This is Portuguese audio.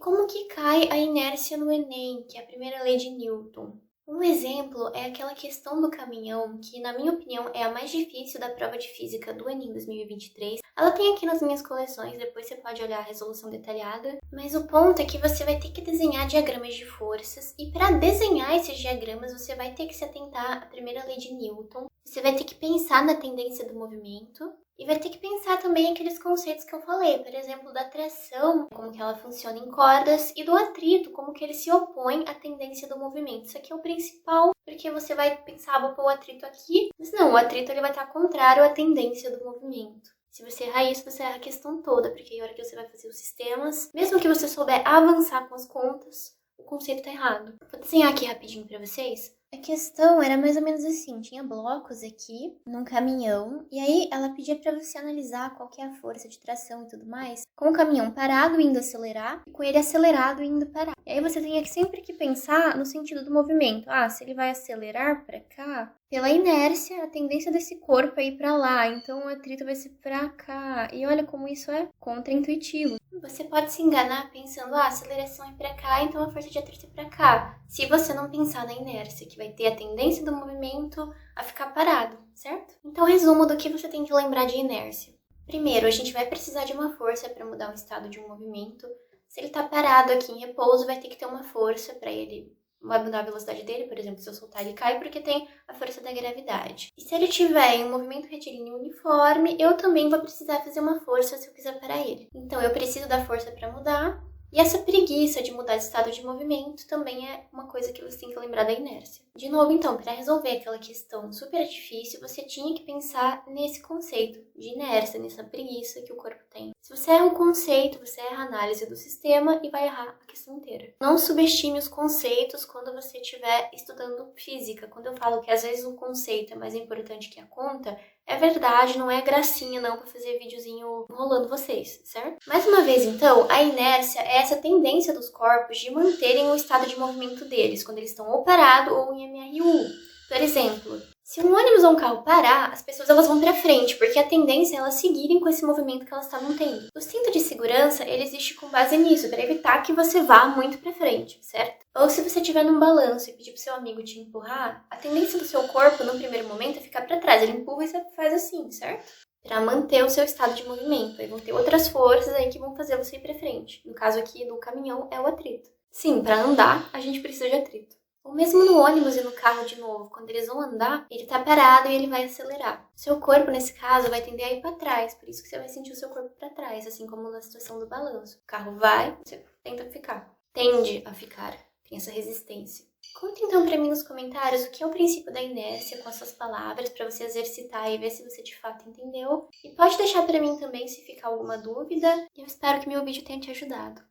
Como que cai a inércia no Enem, que é a primeira lei de Newton? Um exemplo é aquela questão do caminhão, que na minha opinião é a mais difícil da prova de física do Enem 2023. Ela tem aqui nas minhas coleções, depois você pode olhar a resolução detalhada. Mas o ponto é que você vai ter que desenhar diagramas de forças, e para desenhar esses diagramas você vai ter que se atentar à primeira lei de Newton. Você vai ter que pensar na tendência do movimento. E vai ter que pensar também aqueles conceitos que eu falei, por exemplo, da tração, como que ela funciona em cordas, e do atrito, como que ele se opõe à tendência do movimento. Isso aqui é o principal, porque você vai pensar, vou pôr o atrito aqui, mas não, o atrito ele vai estar contrário à tendência do movimento. Se você errar isso, você erra a questão toda, porque aí a hora que você vai fazer os sistemas, mesmo que você souber avançar com as contas, o conceito tá errado. Vou desenhar aqui rapidinho pra vocês. A questão era mais ou menos assim, tinha blocos aqui num caminhão, e aí ela pedia para você analisar qual que é a força de tração e tudo mais, com o caminhão parado indo acelerar e com ele acelerado indo parar. E aí você tem sempre que pensar no sentido do movimento. Se ele vai acelerar para cá, pela inércia, a tendência desse corpo é ir para lá, então o atrito vai ser para cá. E olha como isso é contraintuitivo. Você pode se enganar pensando, a aceleração é para cá, então a força de atrito é para cá. Se você não pensar na inércia, que vai ter a tendência do movimento a ficar parado, certo? Então, resumo do que você tem que lembrar de inércia. Primeiro, a gente vai precisar de uma força para mudar o estado de um movimento. Se ele está parado aqui em repouso, vai ter que ter uma força para ele mudar a velocidade dele. Por exemplo, se eu soltar, ele cai porque tem a força da gravidade. E se ele estiver em um movimento retilíneo uniforme, eu também vou precisar fazer uma força se eu quiser parar ele. Então, eu preciso da força para mudar. E essa preguiça de mudar de estado de movimento também é uma coisa que você tem que lembrar da inércia. De novo, então, para resolver aquela questão super difícil, você tinha que pensar nesse conceito de inércia, nessa preguiça que o corpo tem. Se você erra um conceito, você erra a análise do sistema e vai errar a questão inteira. Não subestime os conceitos quando você estiver estudando física. Quando eu falo que às vezes o conceito é mais importante que a conta, é verdade, não é gracinha não para fazer videozinho enrolando vocês, certo? Mais uma vez então, a inércia é essa tendência dos corpos de manterem o estado de movimento deles, quando eles estão ou parado ou em MRU. Por exemplo, se um ônibus ou um carro parar, as pessoas elas vão para frente, porque a tendência é elas seguirem com esse movimento que elas estavam tendo. O cinto de segurança, ele existe com base nisso, para evitar que você vá muito para frente, certo? Ou se você estiver num balanço e pedir pro seu amigo te empurrar, a tendência do seu corpo, no primeiro momento, é ficar para trás. Ele empurra e você faz assim, certo? Para manter o seu estado de movimento. Aí vão ter outras forças aí que vão fazer você ir para frente. No caso aqui do caminhão, é o atrito. Sim, para andar, a gente precisa de atrito. Ou mesmo no ônibus e no carro de novo, quando eles vão andar, ele tá parado e ele vai acelerar. Seu corpo, nesse caso, vai tender a ir para trás, por isso que você vai sentir o seu corpo para trás, assim como na situação do balanço. O carro vai, você tenta ficar. Tende a ficar, tem essa resistência. Conta então para mim nos comentários o que é o princípio da inércia com as suas palavras, para você exercitar e ver se você de fato entendeu. E pode deixar para mim também se ficar alguma dúvida, e eu espero que meu vídeo tenha te ajudado.